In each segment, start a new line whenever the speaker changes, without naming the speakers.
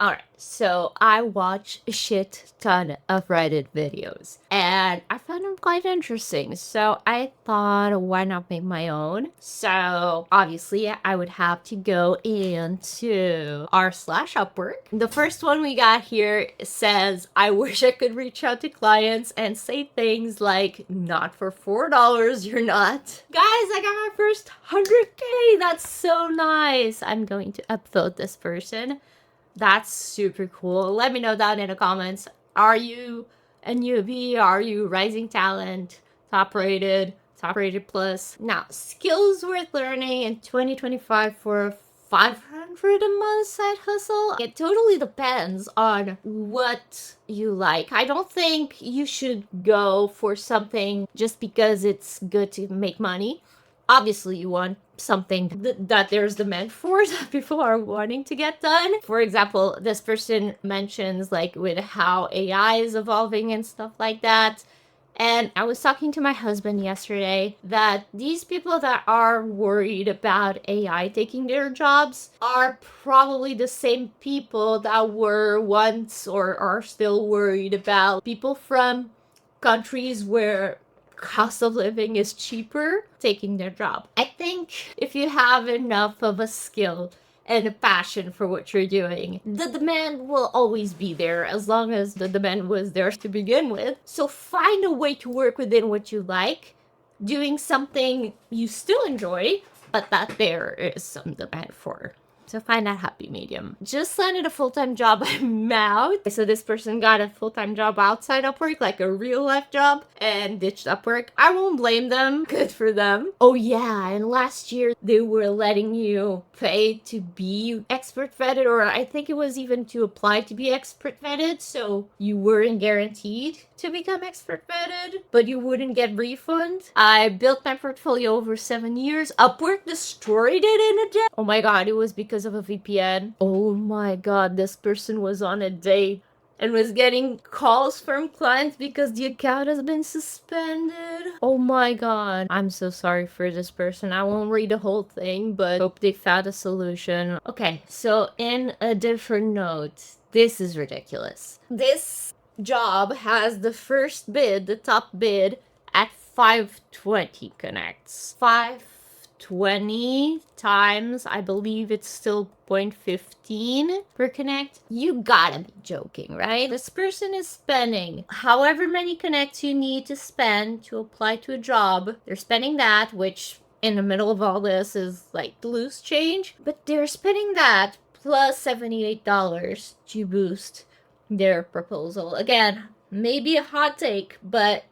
Alright, so I watch a shit ton of Reddit videos and I found them quite interesting. So I thought, why not make my own? So obviously I would have to go into r/Upwork. The first one we got here says, I wish I could reach out to clients and say things like, not for $4, you're not. Guys, I got my first 100K. That's so nice. I'm going to upvote this person. That's super cool. Let me know down in the comments. Are you a newbie? Are you rising talent? Top rated plus? Now, skills worth learning in 2025 for 500 a month side hustle. It totally depends on what you like. I don't think you should go for something just because it's good to make money. Obviously, you want something that there's demand for that people are wanting to get done. For example, this person mentions like with how AI is evolving and stuff like that. And I was talking to my husband yesterday that these people that are worried about AI taking their jobs are probably the same people that were once or are still worried about people from countries where cost of living is cheaper taking their job. I think if you have enough of a skill and a passion for what you're doing, the demand will always be there as long as the demand was there to begin with. So find a way to work within what you like, doing something you still enjoy, but that there is some demand for. So find that happy medium. Just landed a full-time job. I'm out. So this person got a full-time job outside Upwork, like a real life job, and ditched Upwork. I won't blame them. Good for them. Oh yeah, and last year they were letting you pay to be expert vetted, or I think it was even to apply to be expert vetted. So you weren't guaranteed to become expert vetted, but you wouldn't get refund. I built my portfolio over 7 years. Upwork destroyed it in a day. Oh my god, it was because of a VPN. Oh my god, this person was on a date and was getting calls from clients because the account has been suspended. Oh my god. I'm so sorry for this person. I won't read the whole thing, but hope they found a solution. Okay, so in a different note, this is ridiculous. This job has the first bid, the top bid, at 520 connects. 520 times, I believe it's still 0.15 per connect. You gotta be joking, right? This person is spending however many connects you need to spend to apply to a job. They're spending that, which in the middle of all this is like loose change, but they're spending that plus $78 to boost their proposal. Again, maybe a hot take, but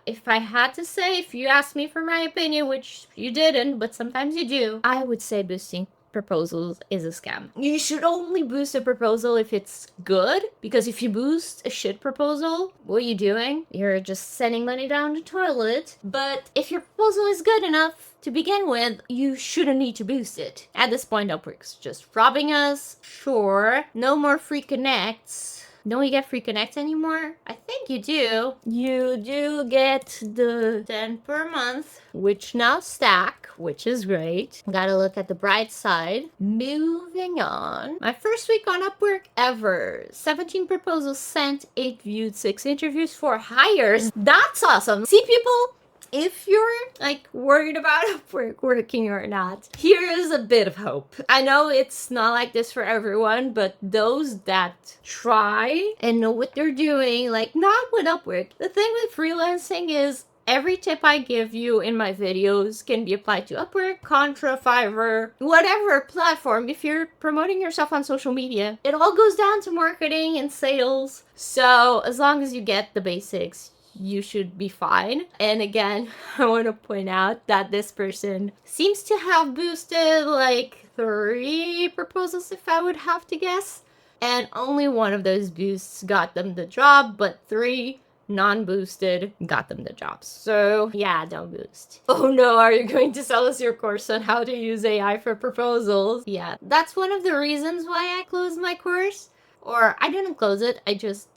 if I had to say, if you asked me for my opinion, which you didn't, but sometimes you do, I would say boosting proposals is a scam. You should only boost a proposal if it's good, because if you boost a shit proposal, what are you doing? You're just sending money down the toilet. But if your proposal is good enough to begin with, you shouldn't need to boost it. At this point, Upwork's just robbing us. Sure, no more free connects. Don't you get free connects anymore? I think you do. You do get the 10 per month, which now stack, which is great. Gotta look at the bright side. Moving on. My first week on Upwork ever. 17 proposals sent, 8 viewed, 6 interviews, 4 hires. That's awesome. See, people? If you're like worried about Upwork working or not, here is a bit of hope. I know it's not like this for everyone, but those that try and know what they're doing, like not with Upwork. The thing with freelancing is every tip I give you in my videos can be applied to Upwork, Contra, Fiverr, whatever platform. If you're promoting yourself on social media, it all goes down to marketing and sales. So as long as you get the basics, you should be fine. And again, I want to point out that this person seems to have boosted like 3 proposals, if I would have to guess. And only one of those boosts got them the job, but 3 non-boosted got them the jobs. So yeah, don't boost. Oh no, are you going to sell us your course on how to use AI for proposals? Yeah, that's one of the reasons why I closed my course. Or I didn't close it, I just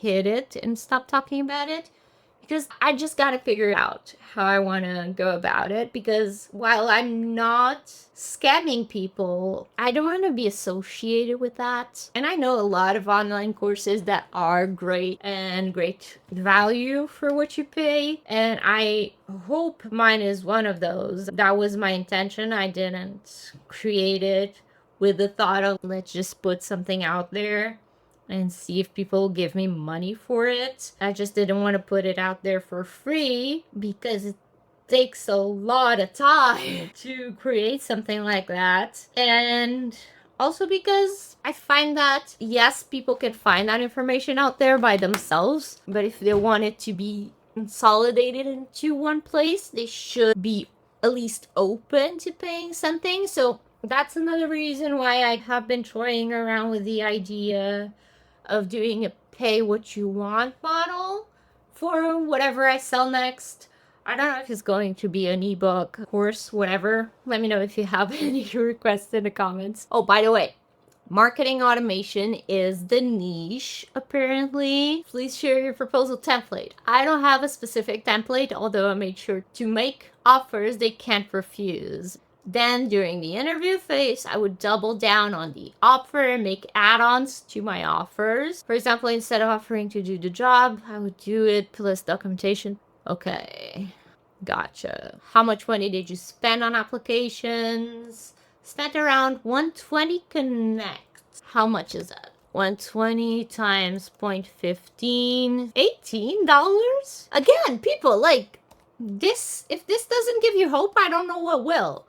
hid it and stopped talking about it, I just gotta figure out how I want to go about it, because while I'm not scamming people, I don't want to be associated with that. And I know a lot of online courses that are great and great value for what you pay, and I hope mine is one of those. That was my intention. I didn't create it with the thought of, let's just put something out there and see if people give me money for it. I just didn't want to put it out there for free, because it takes a lot of time to create something like that. And also because I find that, yes, people can find that information out there by themselves, but if they want it to be consolidated into one place, they should be at least open to paying something. So that's another reason why I have been toying around with the idea of doing a pay what you want model for whatever I sell next. I don't know if it's going to be an ebook, course, whatever. Let me know if you have any requests in the comments. Oh, by the way, marketing automation is the niche, apparently. Please share your proposal template. I don't have a specific template, although I made sure to make offers they can't refuse. Then during the interview phase, I would double down on the offer and make add-ons to my offers. For example, instead of offering to do the job, I would do it plus documentation. Okay, gotcha. How much money did you spend on applications? Spent around 120 connect. How much is that? 120 times 0.15, $18? Again, people, like, this, if this doesn't give you hope, I don't know what will.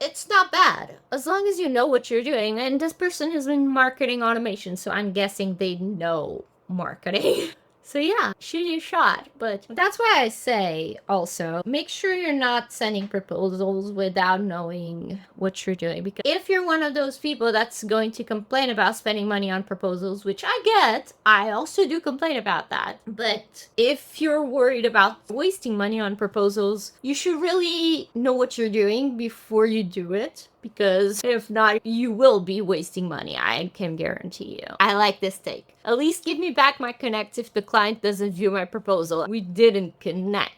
It's not bad, as long as you know what you're doing. And this person has been marketing automation, so I'm guessing they know marketing. So yeah, shoot your shot. But that's why I say also, make sure you're not sending proposals without knowing what you're doing. Because if you're one of those people that's going to complain about spending money on proposals, which I get, I also do complain about that. But if you're worried about wasting money on proposals, you should really know what you're doing before you do it. Because if not, you will be wasting money. I can guarantee you. I like this take. At least give me back my connect if the client doesn't view my proposal. We didn't connect.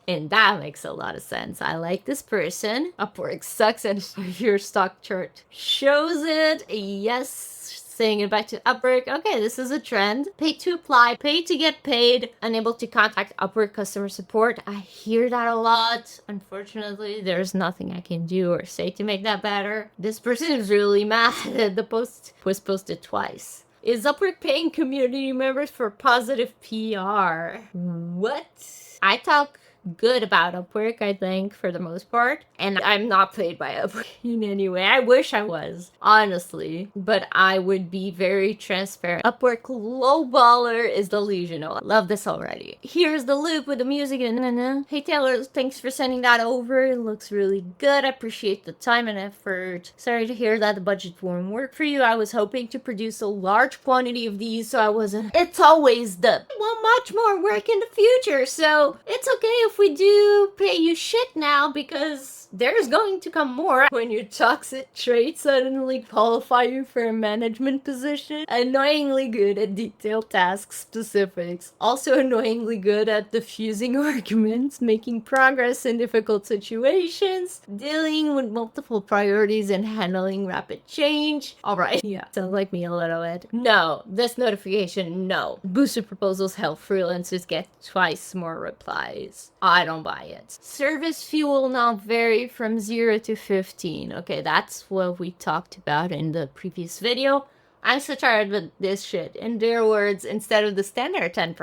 And that makes a lot of sense. I like this person. Upwork sucks, and your stock chart shows it. Yes. Saying it back to Upwork. Okay, this is a trend. Pay to apply, pay to get paid, unable to contact Upwork customer support. I hear that a lot. Unfortunately, there's nothing I can do or say to make that better. This person is really mad. The post was posted twice. Is Upwork paying community members for positive PR? What? I talk good about Upwork, I think, for the most part. And I'm not paid by Upwork in any way. I wish I was, honestly. But I would be very transparent. Upwork lowballer is delusional. Love this already. Here's the loop with the music and hey Taylor, thanks for sending that over. It looks really good. I appreciate the time and effort. Sorry to hear that the budget won't work for you. I was hoping to produce a large quantity of these, so I wasn't. It's always the well, much more work in the future, so it's okay if we do pay you shit now, because there's going to come more when your toxic traits suddenly qualify you for a management position. Annoyingly good at detailed task specifics. Also annoyingly good at diffusing arguments, making progress in difficult situations, dealing with multiple priorities and handling rapid change. Alright, yeah, sounds like me a little bit. No, this notification, no. Boosted proposals help freelancers get twice more replies. I don't buy it. Service fee will now vary from 0 to 15. Okay, that's what we talked about in the previous video. I'm so tired with this shit. In their words, instead of the standard 10%,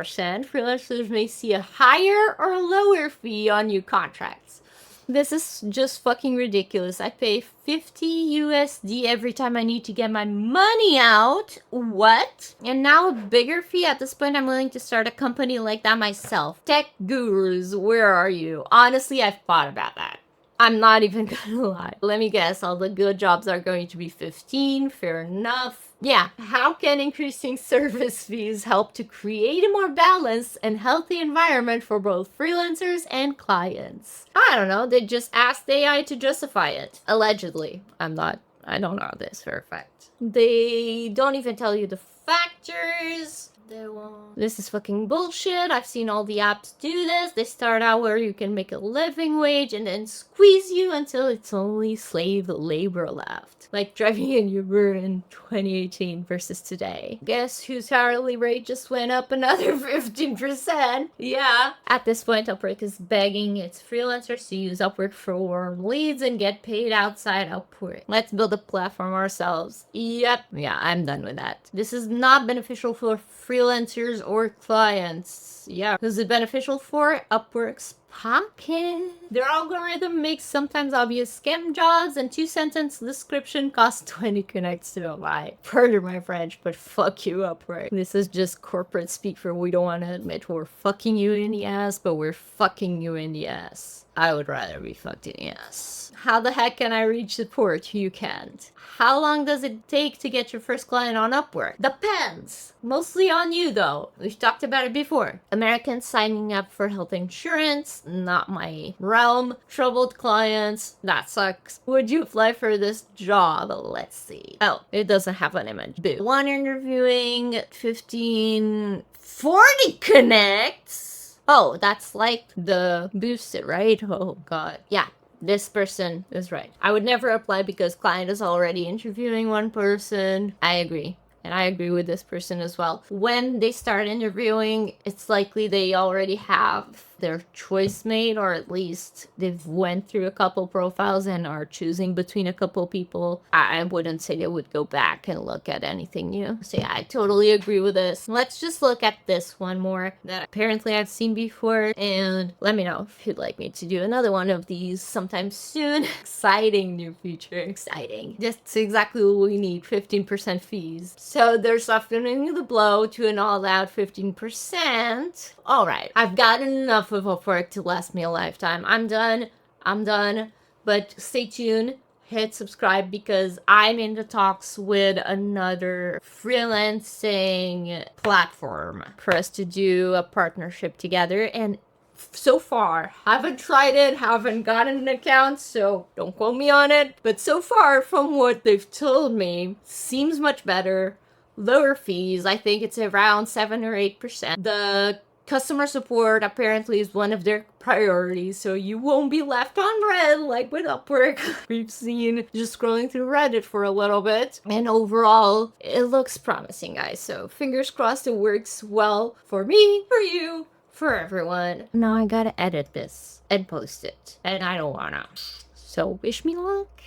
freelancers may see a higher or lower fee on new contracts. This is just fucking ridiculous. I pay 50 USD every time I need to get my money out. What? And now a bigger fee? At this point, I'm willing to start a company like that myself. Tech gurus, where are you? Honestly, I've thought about that. I'm not even gonna lie. Let me guess, all the good jobs are going to be 15, fair enough. Yeah, how can increasing service fees help to create a more balanced and healthy environment for both freelancers and clients? I don't know, they just asked AI to justify it. Allegedly. I don't know this for a fact. They don't even tell you the factors. This is fucking bullshit. I've seen all the apps do this. They start out where you can make a living wage and then squeeze you until it's only slave labor left. Like driving in Uber in 2018 versus today. Guess whose hourly rate just went up another 15%? Yeah. At this point, Upwork is begging its freelancers to use Upwork for warm leads and get paid outside Upwork. Let's build a platform ourselves. Yep. Yeah, I'm done with that. This is not beneficial for freelancers or clients. Yeah. Who's it beneficial for? Upwork's pocket. Their algorithm makes sometimes obvious scam jobs, and 2-sentence description costs 20 connects to buy. Pardon my French, but fuck you, Upwork. This is just corporate speak for we don't want to admit we're fucking you in the ass, but we're fucking you in the ass. I would rather be fucked in the ass. How the heck can I reach support? You can't. How long does it take to get your first client on Upwork? Depends. Mostly on you though. We've talked about it before. Americans signing up for health insurance, not my realm. Troubled clients, that sucks. Would you apply for this job? Let's see. Oh, it doesn't have an image. Boo. One interviewing, 15, 40 connects. Oh, that's like the boosted, right? Oh god. Yeah. This person is right. I would never apply because client is already interviewing one person. I agree. And I agree with this person as well. When they start interviewing, it's likely they already have their choice made, or at least they've went through a couple profiles and are choosing between a couple people. I wouldn't say they would go back and look at anything new. So yeah, I totally agree with this. Let's just look at this one more that apparently I've seen before, and let me know if you'd like me to do another one of these sometime soon. Exciting new feature. Exciting. That's exactly what we need, 15% fees. So they're softening the blow to an all-out 15%. All right, I've gotten enough of Upwork to last me a lifetime. I'm done. But stay tuned. Hit subscribe because I'm in the talks with another freelancing platform for us to do a partnership together. And so far, haven't tried it, haven't gotten an account, so don't quote me on it. But so far, from what they've told me, seems much better. Lower fees, I think it's around 7 or 8%. The customer support apparently is one of their priorities, so you won't be left on red like with Upwork. We've seen just scrolling through Reddit for a little bit, and overall, it looks promising, guys. So fingers crossed it works well for me, for you, for everyone. Now I gotta edit this and post it, and I don't wanna. So wish me luck.